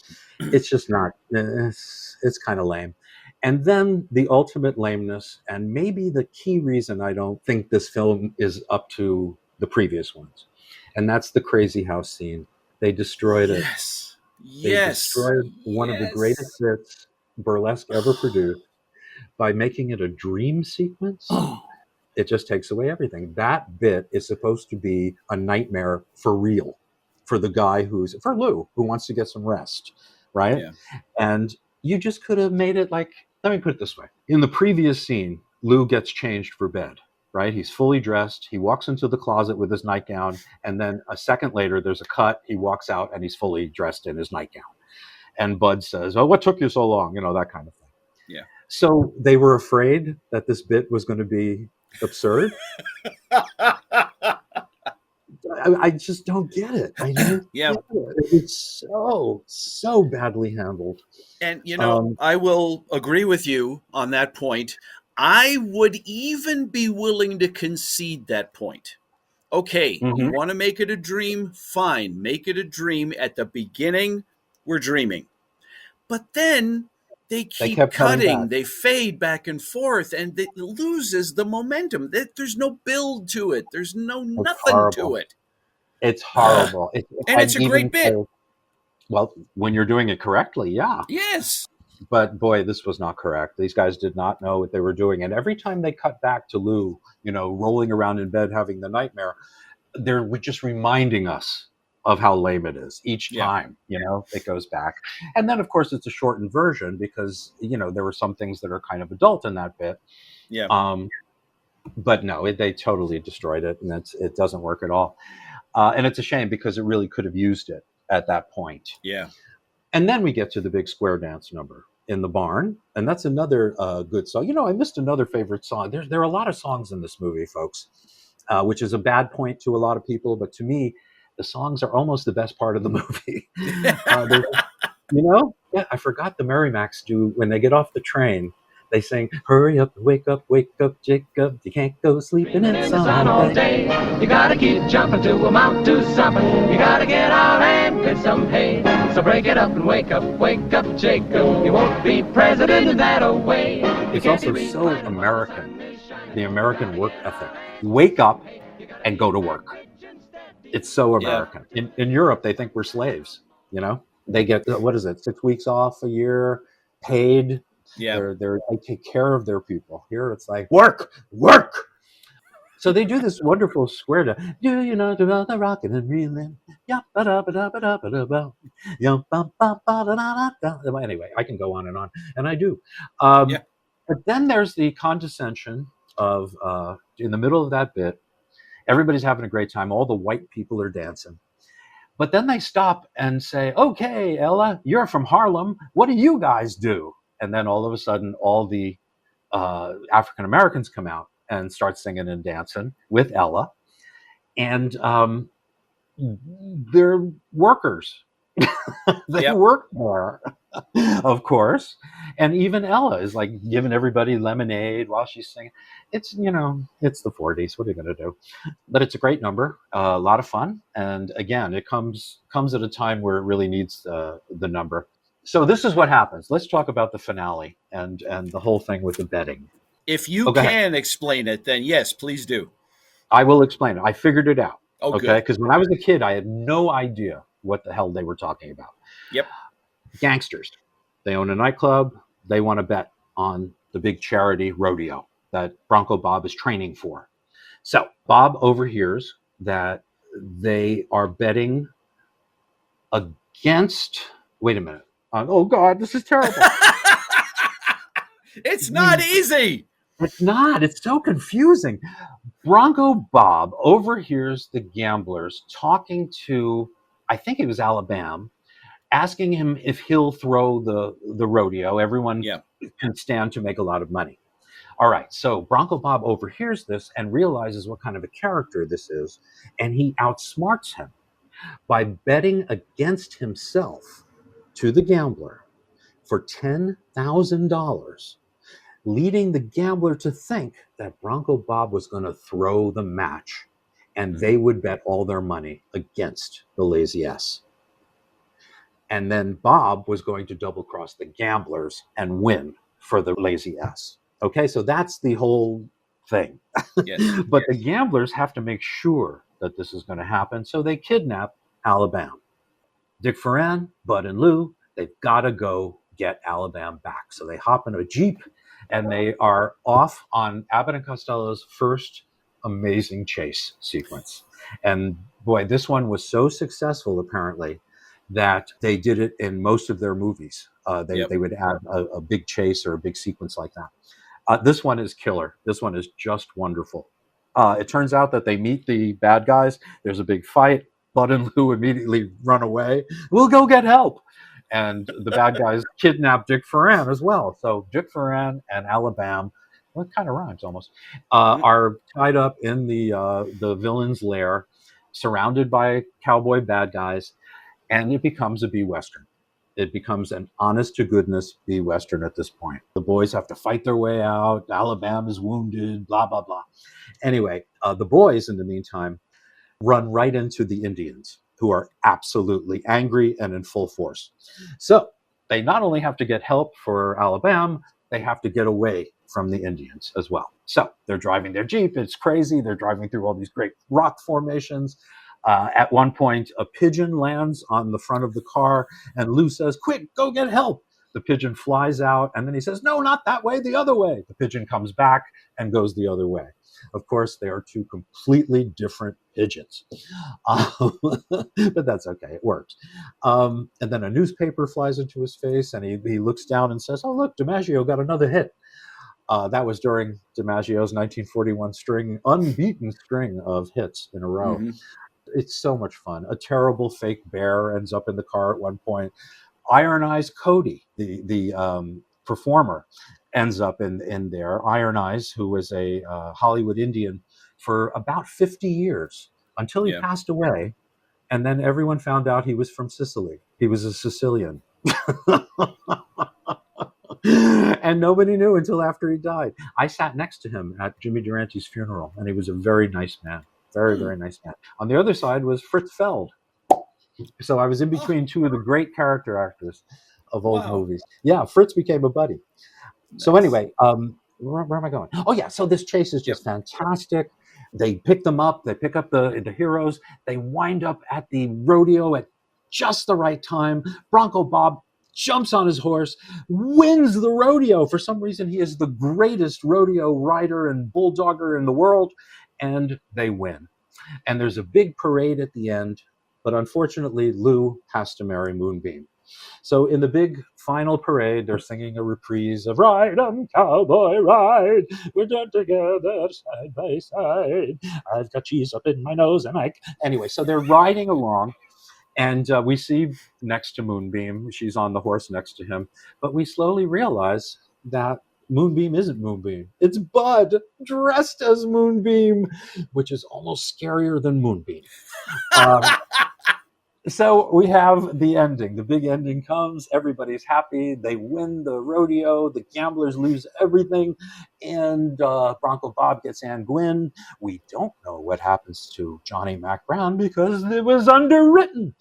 It's just not. It's kind of lame. And then the ultimate lameness, and maybe the key reason I don't think this film is up to the previous ones, and that's the crazy house scene. They destroyed it. They destroyed one of the greatest hits burlesque ever produced by making it a dream sequence. It just takes away everything. That bit is supposed to be a nightmare for real, for the guy for Lou, who wants to get some rest, right? Yeah. And you just could have made it like, let me put it this way. In the previous scene, Lou gets changed for bed. Right? He's fully dressed. He walks into the closet with his nightgown. And then a second later, there's a cut. He walks out and he's fully dressed in his nightgown. And Bud says, "Oh, what took you so long?" That kind of thing. Yeah. So they were afraid that this bit was going to be absurd. I just don't get it. I don't get it. It's so badly handled. And, I will agree with you on that point. I would even be willing to concede that point. Okay, you want to make it a dream? Fine, make it a dream. At the beginning, we're dreaming. But then they keep cutting, they fade back and forth, and it loses the momentum. There's no build to it. There's nothing to it. It's horrible. And it's a great bit. Well, when you're doing it correctly, yeah. Yes. But boy, this was not correct. These guys did not know what they were doing. And every time they cut back to Lou, rolling around in bed having the nightmare, they're just reminding us of how lame it is each time, it goes back. And then, of course, it's a shortened version because, there were some things that are kind of adult in that bit. Yeah. But no, they totally destroyed it, and it doesn't work at all. And it's a shame because it really could have used it at that point. Yeah. And then we get to the big square dance number in the barn, and that's another good song. I missed another favorite song. There are a lot of songs in this movie, folks, which is a bad point to a lot of people, but to me, the songs are almost the best part of the movie. I forgot the Merrimacs do when they get off the train. They sing, hurry up, wake up, Jacob. You can't go sleeping in the sun all day. You gotta keep jumping to amount to something. You gotta get out and get some hay. So break it up and wake up, Jacob. You won't be president in that way. It's also so American, the American work ethic. Wake up and go to work. It's so American. Yeah. In Europe, they think we're slaves, They get, 6 weeks off a year, paid. Yeah. They take care of their people. Here it's like, work. So they do this wonderful square dance. Do you know about the rockin' and reelin'? Anyway, I can go on, and I do. But then there's the condescension of, in the middle of that bit, everybody's having a great time. All the white people are dancing. But then they stop and say, okay, Ella, you're from Harlem. What do you guys do? And then all of a sudden, all the African Americans come out and start singing and dancing with Ella. And they're workers. They work there, of course. And even Ella is like giving everybody lemonade while she's singing. It's, it's the 40s. What are you going to do? But it's a great number, a lot of fun. And again, it comes at a time where it really needs the number. So this is what happens. Let's talk about the finale and the whole thing with the betting. If you can explain it, then yes, please do. I will explain it. I figured it out. Oh, okay, because when I was a kid, I had no idea what the hell they were talking about. Yep. Gangsters. They own a nightclub. They want to bet on the big charity rodeo that Bronco Bob is training for. So Bob overhears that they are betting against... Wait a minute. Oh, God, this is terrible. It's not easy. It's not. It's so confusing. Bronco Bob overhears the gamblers talking to, I think it was Alabama, asking him if he'll throw the rodeo. Everyone can stand to make a lot of money. All right, so Bronco Bob overhears this and realizes what kind of a character this is, and he outsmarts him by betting against himself to the gambler for $10,000, leading the gambler to think that Bronco Bob was going to throw the match and they would bet all their money against the Lazy S. And then Bob was going to double cross the gamblers and win for the Lazy S. Okay, so that's the whole thing. Yes. But the gamblers have to make sure that this is going to happen, so they kidnap Alabama. Dick Ferran, Bud, and Lou, they've got to go get Alabama back. So they hop in a Jeep, and they are off on Abbott and Costello's first amazing chase sequence. And boy, this one was so successful, apparently, that they did it in most of their movies. They would add a big chase or a big sequence like that. This one is killer. This one is just wonderful. It turns out that they meet the bad guys. There's a big fight. Bud and Lou immediately run away. We'll go get help. And the bad guys kidnap Dick Ferran as well. So Dick Ferran and Alabama, well, it kind of rhymes almost, are tied up in the villain's lair, surrounded by cowboy bad guys, and it becomes a B-Western. It becomes an honest-to-goodness B-Western at this point. The boys have to fight their way out. Alabama's wounded, blah, blah, blah. Anyway, the boys, in the meantime, run right into the Indians, who are absolutely angry and in full force. So they not only have to get help for Alabama, they have to get away from the Indians as well. So they're driving their Jeep. It's crazy. They're driving through all these great rock formations. At one point, a pigeon lands on the front of the car, and Lou says, "Quick, go get help." The pigeon flies out, and then he says, "No, not that way, the other way." The pigeon comes back and goes the other way. Of course, they are two completely different pigeons. But that's okay, it works. And then a newspaper flies into his face, and he looks down and says, "Oh, look, DiMaggio got another hit." That was during DiMaggio's 1941 unbeaten string of hits in a row. Mm-hmm. It's so much fun. A terrible fake bear ends up in the car at one point. Iron Eyes Cody, the performer, ends up in there. Iron Eyes, who was a Hollywood Indian for about 50 years until he passed away. And then everyone found out he was from Sicily. He was a Sicilian. And nobody knew until after he died. I sat next to him at Jimmy Durante's funeral, and he was a very nice man. Very, very nice man. On the other side was Fritz Feld. So I was in between two of the great character actors of old movies. Yeah, Fritz became a buddy. Nice. So anyway, where am I going? Oh, yeah, so this chase is just fantastic. They pick them up. They pick up the heroes. They wind up at the rodeo at just the right time. Bronco Bob jumps on his horse, wins the rodeo. For some reason, he is the greatest rodeo rider and bulldogger in the world, and they win. And there's a big parade at the end, but unfortunately, Lou has to marry Moonbeam. So in the big final parade, they're singing a reprise of "Ride 'em, Cowboy, ride. We're done together side by side. I've got cheese up in my nose and I..." Anyway, so they're riding along. And we see next to Moonbeam, she's on the horse next to him. But we slowly realize that Moonbeam isn't Moonbeam. It's Bud dressed as Moonbeam, which is almost scarier than Moonbeam. So we have the ending. The big ending comes. Everybody's happy. They win the rodeo. The gamblers lose everything. And Bronco Bob gets Ann Gwynn. We don't know what happens to Johnny Mac Brown because it was underwritten.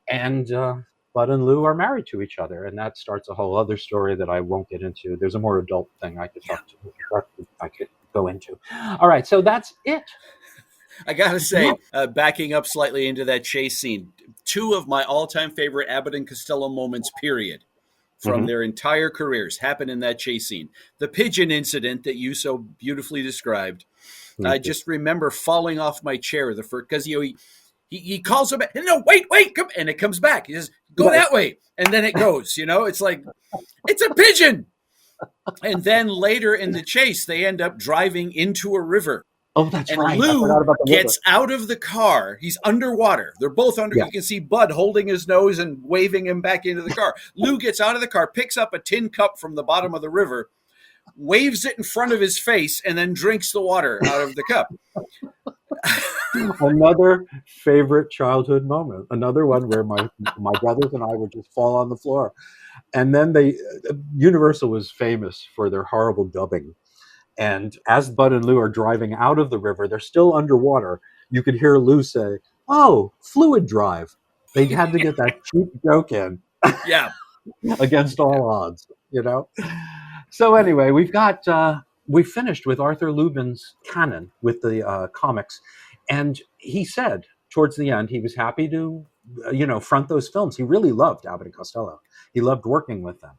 And Bud and Lou are married to each other. And that starts a whole other story that I won't get into. There's a more adult thing I could talk to. I could go into. All right. So that's it. I gotta say, backing up slightly into that chase scene, two of my all-time favorite Abbott and Costello moments, period, from their entire careers, happen in that chase scene. The pigeon incident that you so beautifully described. I just remember falling off my chair because he calls him back. No, wait, come, and it comes back. He says, "Go that way," and then it goes. It's like it's a pigeon. And then later in the chase, they end up driving into a river. Oh, that's right. Lou gets out of the car. He's underwater. They're both under. Yeah. You can see Bud holding his nose and waving him back into the car. Lou gets out of the car, picks up a tin cup from the bottom of the river, waves it in front of his face, and then drinks the water out of the cup. Another favorite childhood moment. Another one where my brothers and I would just fall on the floor. And then Universal was famous for their horrible dubbing. And as Bud and Lou are driving out of the river, they're still underwater. You could hear Lou say, "Oh, fluid drive." They had to get that cheap joke in. Yeah. Against all odds, So anyway, we finished with Arthur Lubin's canon with the comics. And he said towards the end, he was happy to, front those films. He really loved Abbott and Costello. He loved working with them.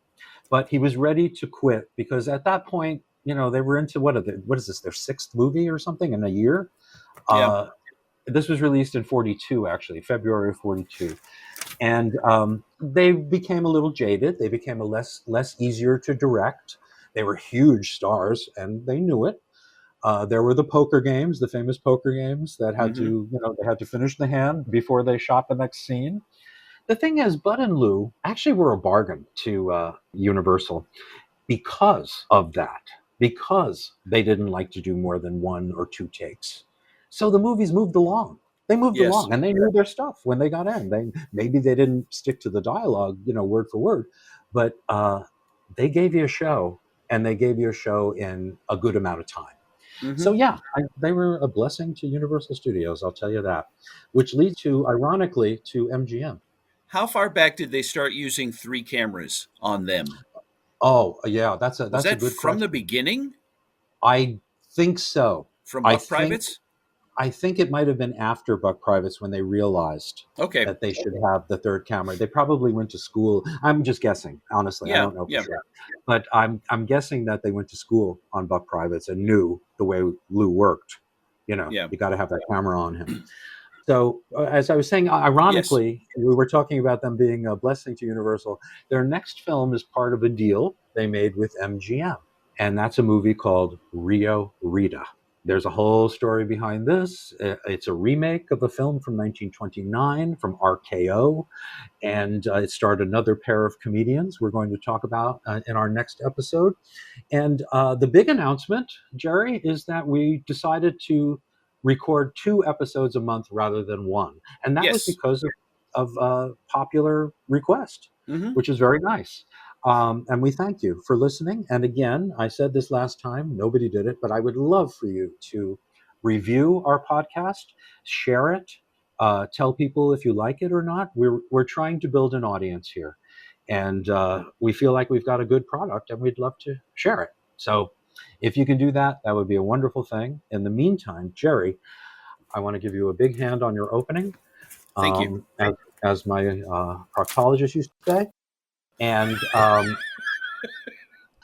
But he was ready to quit because at that point, they were into what is this, their sixth movie or something in a year? Yeah. This was released in 42, actually, February of 42. And they became a little jaded. They became less easier to direct. They were huge stars, and they knew it. There were the poker games, the famous poker games that had to, they had to finish the hand before they shot the next scene. The thing is, Bud and Lou actually were a bargain to Universal because of that. Because they didn't like to do more than one or two takes. So the movies moved along. They moved along, and they knew their stuff when they got in. Maybe they didn't stick to the dialogue, word for word, but they gave you a show, and they gave you a show in a good amount of time. So yeah, they were a blessing to Universal Studios, I'll tell you that, which leads to, ironically, to MGM. How far back did they start using 3 cameras on them? Oh, yeah, that's a good question. From the beginning? I think so. From Buck Privates? I think it might have been after Buck Privates when they realized Okay. that they should have the third camera. They probably went to school. I'm just guessing, honestly. I Yeah, don't know yeah. for sure. But I'm guessing that they went to school on Buck Privates and knew the way Lou worked. You know, Yeah. you got to have that camera on him. So, as I was saying, Yes. ironically, we were talking about them being a blessing to Universal. Their next film is part of a deal they made with MGM, and that's a movie called Rio Rita. There's a whole story behind this. It's a remake of a film from 1929 from RKO, and it starred another pair of comedians we're going to talk about in our next episode. And the big announcement, Jerry, is that we decided to record 2 episodes a month rather than 1. And that was Yes. because of popular request, Mm-hmm. which is very nice. And we thank you for listening. And again, I said this last time, nobody did it, but I would love for you to review our podcast, share it, tell people if you like it or not. We're trying to build an audience here. And we feel like we've got a good product and we'd love to share it. So if you can do that, that would be a wonderful thing. In the meantime, Jerry, I want to give you a big hand on your opening. Thank you. As my proctologist used to say. And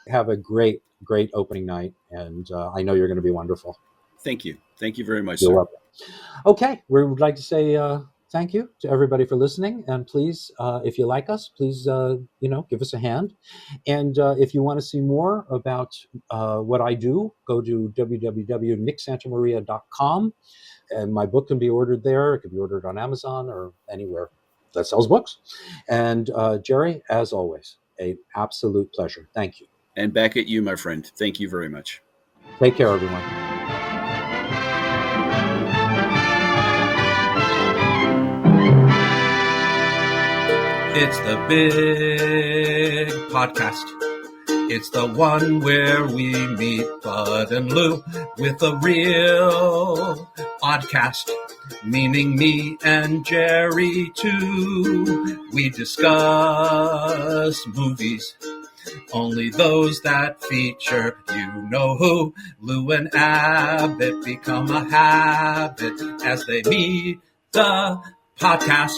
have a great, great opening night. And I know you're going to be wonderful. Thank you. Thank you very much, You're sir. welcome. Okay, we would like to say thank you to everybody for listening. And please, if you like us, please, give us a hand. And if you want to see more about what I do, go to www.nicksantamaria.com. And my book can be ordered there. It can be ordered on Amazon or anywhere that sells books. And Jerry, as always, an absolute pleasure. Thank you. And back at you, my friend. Thank you very much. Take care, everyone. It's the big podcast. It's the one where we meet Bud and Lou with a real podcast, meaning me and Jerry too. We discuss movies, only those that feature you-know-who. Lou and Abbott become a habit as they meet the podcast.